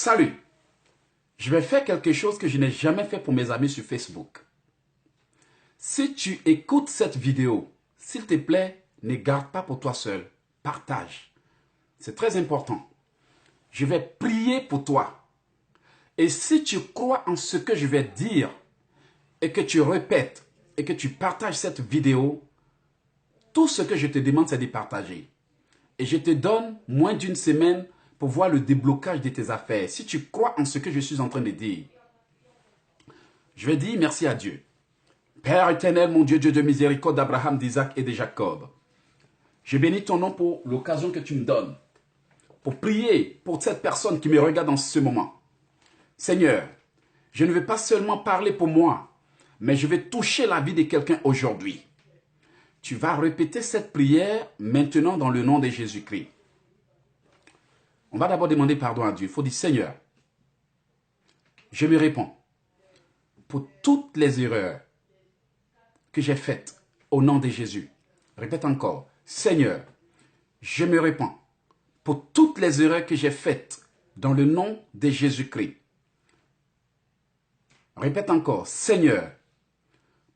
Salut, je vais faire quelque chose que je n'ai jamais fait pour mes amis sur Facebook. Si tu écoutes cette vidéo, s'il te plaît, ne garde pas pour toi seul. Partage. C'est très important. Je vais prier pour toi. Et si tu crois en ce que je vais dire et que tu répètes et que tu partages cette vidéo, tout ce que je te demande, c'est de partager. Et je te donne moins d'une semaine pour voir le déblocage de tes affaires. Si tu crois en ce que je suis en train de dire, je vais dire merci à Dieu. Père éternel, mon Dieu, Dieu de miséricorde d'Abraham, d'Isaac et de Jacob. Je bénis ton nom pour l'occasion que tu me donnes, pour prier pour cette personne qui me regarde en ce moment. Seigneur, je ne vais pas seulement parler pour moi, mais je vais toucher la vie de quelqu'un aujourd'hui. Tu vas répéter cette prière maintenant dans le nom de Jésus-Christ. On va d'abord demander pardon à Dieu. Il faut dire, Seigneur, je me réponds pour toutes les erreurs que j'ai faites au nom de Jésus. Répète encore, Seigneur, je me réponds pour toutes les erreurs que j'ai faites dans le nom de Jésus-Christ. Répète encore, Seigneur,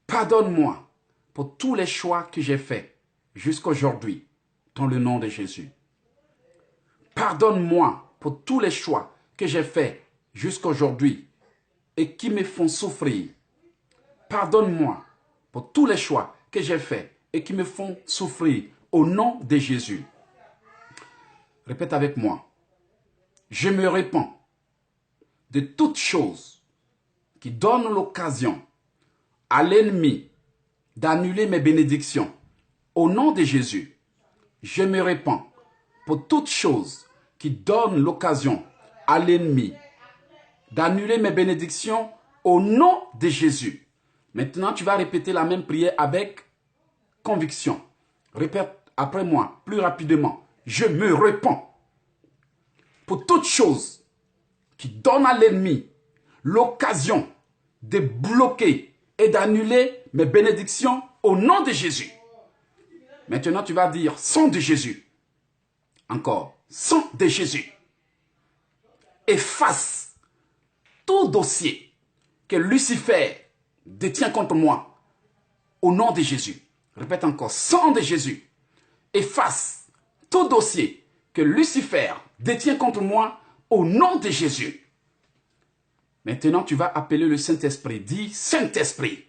pardonne-moi pour tous les choix que j'ai faits jusqu'à aujourd'hui dans le nom de Jésus. Pardonne-moi pour tous les choix que j'ai faits jusqu'à aujourd'hui et qui me font souffrir. Pardonne-moi pour tous les choix que j'ai faits et qui me font souffrir au nom de Jésus. Répète avec moi. Je me répands de toutes choses qui donnent l'occasion à l'ennemi d'annuler mes bénédictions. Au nom de Jésus, je me répands pour toutes choses qui donnent l'occasion à l'ennemi d'annuler mes bénédictions au nom de Jésus. Maintenant, tu vas répéter la même prière avec conviction. Répète après moi, plus rapidement. Je me répands pour toutes choses qui donnent à l'ennemi l'occasion de bloquer et d'annuler mes bénédictions au nom de Jésus. Maintenant, tu vas dire, sang de Jésus. Encore, sang de Jésus. Efface tout dossier que Lucifer détient contre moi au nom de Jésus. Répète encore, sang de Jésus. Efface tout dossier que Lucifer détient contre moi au nom de Jésus. Maintenant, tu vas appeler le Saint-Esprit. Dis, Saint-Esprit,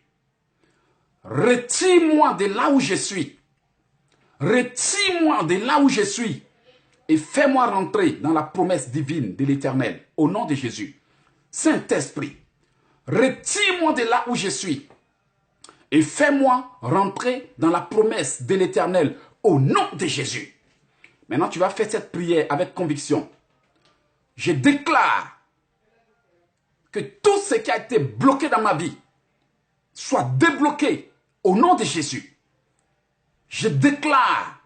retire-moi de là où je suis. Retire-moi de là où je suis et fais-moi rentrer dans la promesse divine de l'Éternel au nom de Jésus. Saint-Esprit, retire-moi de là où je suis et fais-moi rentrer dans la promesse de l'Éternel au nom de Jésus. Maintenant, tu vas faire cette prière avec conviction. Je déclare que tout ce qui a été bloqué dans ma vie soit débloqué au nom de Jésus. Je déclare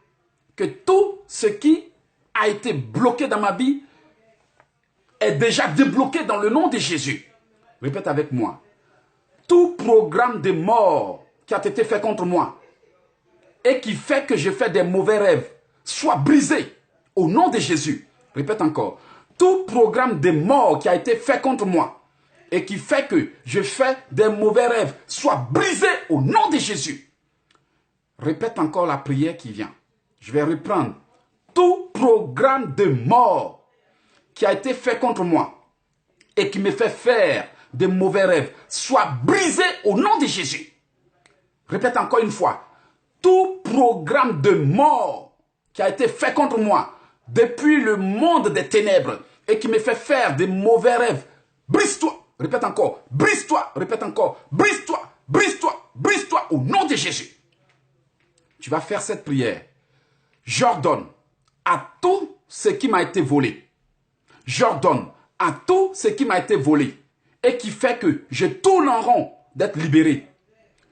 que tout ce qui a été bloqué dans ma vie est déjà débloqué dans le nom de Jésus. Répète avec moi. Tout programme de mort qui a été fait contre moi et qui fait que je fais des mauvais rêves soit brisé au nom de Jésus. Répète encore. Tout programme de mort qui a été fait contre moi et qui fait que je fais des mauvais rêves soit brisé au nom de Jésus. Répète encore la prière qui vient. Je vais reprendre. Tout programme de mort qui a été fait contre moi et qui me fait faire de mauvais rêves soit brisé au nom de Jésus. Répète encore une fois. Tout programme de mort qui a été fait contre moi depuis le monde des ténèbres et qui me fait faire de mauvais rêves, brise-toi. Répète encore. Brise-toi. Répète encore. Brise-toi. Brise-toi. Brise-toi au nom de Jésus. Tu vas faire cette prière. J'ordonne à tout ce qui m'a été volé. J'ordonne à tout ce qui m'a été volé et qui fait que je tourne en rond d'être libéré.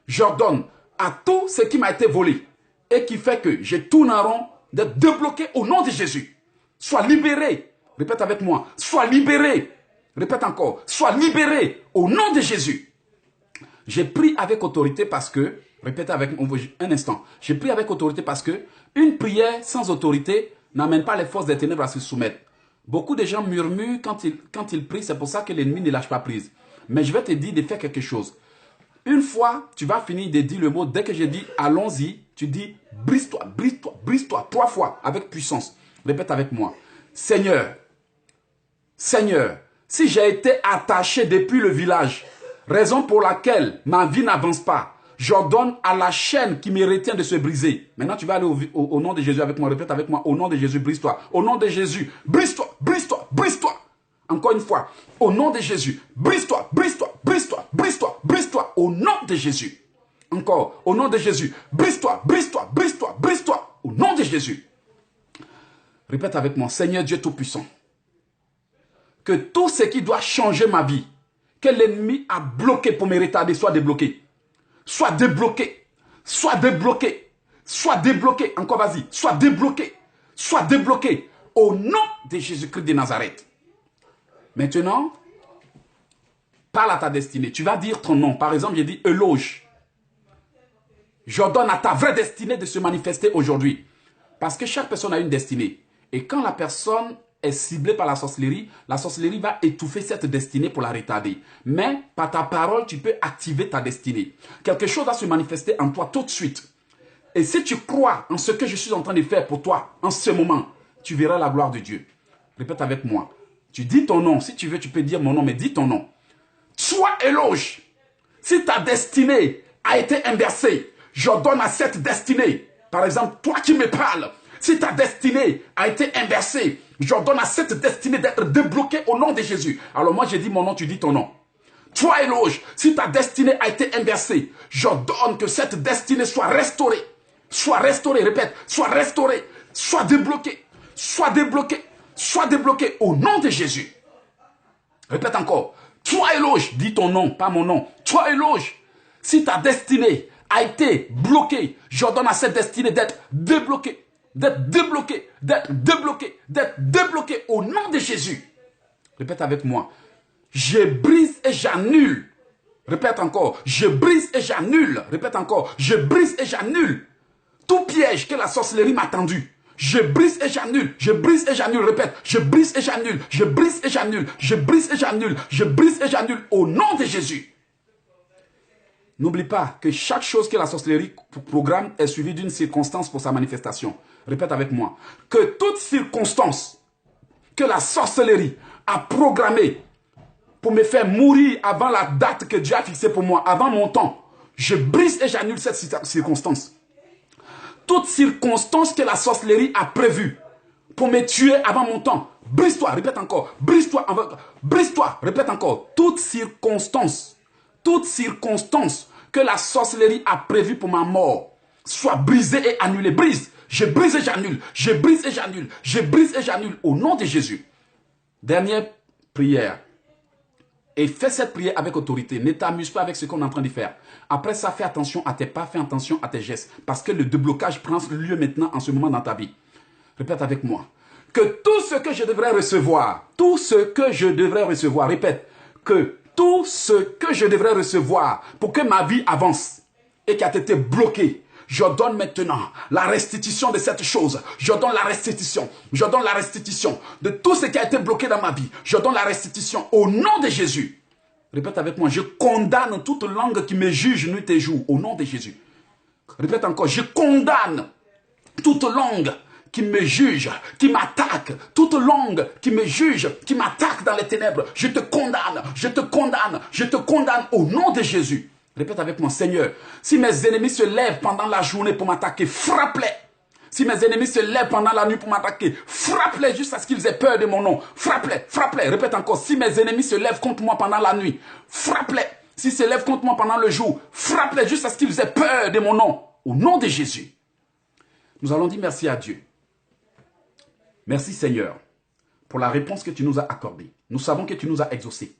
J'ordonne à tout ce qui m'a été volé et qui fait que je tourne en rond d'être débloqué au nom de Jésus. Sois libéré. Répète avec moi. Sois libéré. Répète encore. Sois libéré au nom de Jésus. J'ai pris avec autorité parce que, répétez avec moi un instant. J'ai pris avec autorité parce que une prière sans autorité n'amène pas les forces des ténèbres à se soumettre. Beaucoup de gens murmurent quand ils prient, c'est pour ça que l'ennemi ne lâche pas prise. Mais je vais te dire de faire quelque chose. Une fois, tu vas finir de dire le mot, dès que je dis allons-y, tu dis brise-toi, brise-toi, brise-toi, 3 fois avec puissance. Répète avec moi. Seigneur, Seigneur, si j'ai été attaché depuis le village, raison pour laquelle ma vie n'avance pas, j'ordonne à la chaîne qui me retient de se briser. Maintenant, tu vas aller au nom de Jésus avec moi. Répète avec moi. Au nom de Jésus, brise-toi. Au nom de Jésus, brise-toi, brise-toi, brise-toi. Encore une fois. Au nom de Jésus, brise-toi, brise-toi, brise-toi, brise-toi, brise-toi. Au nom de Jésus. Encore. Au nom de Jésus, brise-toi, brise-toi, brise-toi, brise-toi. Au nom de Jésus. Répète avec moi. Seigneur Dieu Tout-Puissant, que tout ce qui doit changer ma vie, que l'ennemi a bloqué pour me retarder, soit débloqué. Soit débloqué, soit débloqué, soit débloqué. Encore vas-y, soit débloqué, soit débloqué. Au nom de Jésus-Christ de Nazareth. Maintenant, parle à ta destinée. Tu vas dire ton nom. Par exemple, j'ai dit éloge. J'ordonne à ta vraie destinée de se manifester aujourd'hui. Parce que chaque personne a une destinée. Et quand la personne est ciblée par la sorcellerie va étouffer cette destinée pour la retarder. Mais par ta parole, tu peux activer ta destinée. Quelque chose va se manifester en toi tout de suite. Et si tu crois en ce que je suis en train de faire pour toi, en ce moment, tu verras la gloire de Dieu. Répète avec moi. Tu dis ton nom. Si tu veux, tu peux dire mon nom, mais dis ton nom. Sois éloge. Si ta destinée a été inversée, j'ordonne à cette destinée. Par exemple, toi qui me parles, si ta destinée a été inversée, j'ordonne à cette destinée d'être débloquée au nom de Jésus. Alors moi, j'ai dit mon nom, tu dis ton nom. Toi, éloge, si ta destinée a été inversée, j'ordonne que cette destinée soit restaurée. Soit restaurée, répète, soit restaurée, soit débloquée, soit débloquée, soit débloquée au nom de Jésus. Répète encore. Toi, éloge, dis ton nom, pas mon nom. Toi, éloge, si ta destinée a été bloquée, j'ordonne à cette destinée d'être débloquée. D'être débloqué, d'être débloqué, d'être débloqué au nom de Jésus. Répète avec moi. Je brise et j'annule. Répète encore. Je brise et j'annule. Répète encore. Je brise et j'annule. Tout piège que la sorcellerie m'a tendu. Je brise et j'annule. Je brise et j'annule. Répète. Je brise et j'annule. Je brise et j'annule. Je brise et j'annule. Je brise et j'annule au nom de Jésus. N'oublie pas que chaque chose que la sorcellerie programme est suivie d'une circonstance pour sa manifestation. Répète avec moi. Que toute circonstance que la sorcellerie a programmée pour me faire mourir avant la date que Dieu a fixée pour moi, avant mon temps, je brise et j'annule cette circonstance. Toute circonstance que la sorcellerie a prévue pour me tuer avant mon temps, brise-toi, répète encore, brise-toi, brise-toi, répète encore. Toute circonstance que la sorcellerie a prévue pour ma mort, soit brisée et annulée. Brise. Je brise et j'annule. Je brise et j'annule. Je brise et j'annule au nom de Jésus. Dernière prière. Et fais cette prière avec autorité. Ne t'amuse pas avec ce qu'on est en train de faire. Après ça, fais attention à tes pas, fais attention à tes gestes. Parce que le déblocage prend lieu maintenant en ce moment dans ta vie. Répète avec moi. Que tout ce que je devrais recevoir, répète, que tout ce que je devrais recevoir pour que ma vie avance et qui a été bloqué, j'ordonne maintenant la restitution de cette chose. J'ordonne la restitution. J'ordonne la restitution de tout ce qui a été bloqué dans ma vie. J'ordonne la restitution au nom de Jésus. Répète avec moi. Je condamne toute langue qui me juge nuit et jour au nom de Jésus. Répète encore. Je condamne toute langue qui me juge, qui m'attaque, toute langue qui me juge, qui m'attaque dans les ténèbres. Je te condamne, je te condamne, je te condamne au nom de Jésus. Répète avec moi, Seigneur, si mes ennemis se lèvent pendant la journée pour m'attaquer, frappe-les. Si mes ennemis se lèvent pendant la nuit pour m'attaquer, frappe-les jusqu'à ce qu'ils aient peur de mon nom. Frappe-les, frappe-les. Répète encore, si mes ennemis se lèvent contre moi pendant la nuit, frappe-les. S'ils se lèvent contre moi pendant le jour, frappe-les jusqu'à ce qu'ils aient peur de mon nom. Au nom de Jésus. Nous allons dire merci à Dieu. Merci Seigneur pour la réponse que tu nous as accordée. Nous savons que tu nous as exaucés.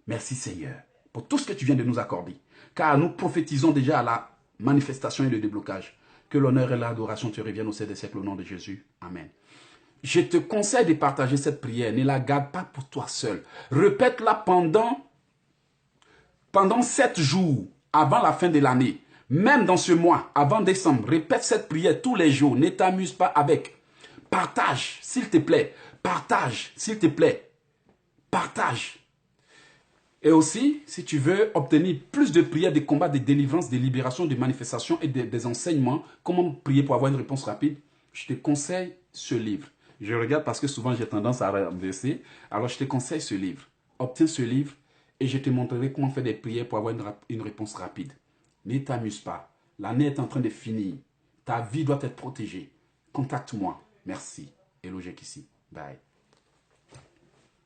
Merci Seigneur pour tout ce que tu viens de nous accorder. Car nous prophétisons déjà à la manifestation et le déblocage. Que l'honneur et l'adoration te reviennent au sein des siècles au nom de Jésus. Amen. Je te conseille de partager cette prière. Ne la garde pas pour toi seul. Répète-la pendant 7 jours avant la fin de l'année. Même dans ce mois, avant décembre, répète cette prière tous les jours. Ne t'amuse pas avec. Partage, s'il te plaît. Partage, s'il te plaît. Partage. Et aussi, si tu veux obtenir plus de prières, de combats, de délivrance, de libération, de manifestations et des enseignements, comment prier pour avoir une réponse rapide, je te conseille ce livre. Je regarde parce que souvent j'ai tendance à renverser. Alors je te conseille ce livre. Obtiens ce livre et je te montrerai comment faire des prières pour avoir une réponse rapide. Ne t'amuse pas. L'année est en train de finir. Ta vie doit être protégée. Contacte-moi. Merci. Hello Jack ici. Bye.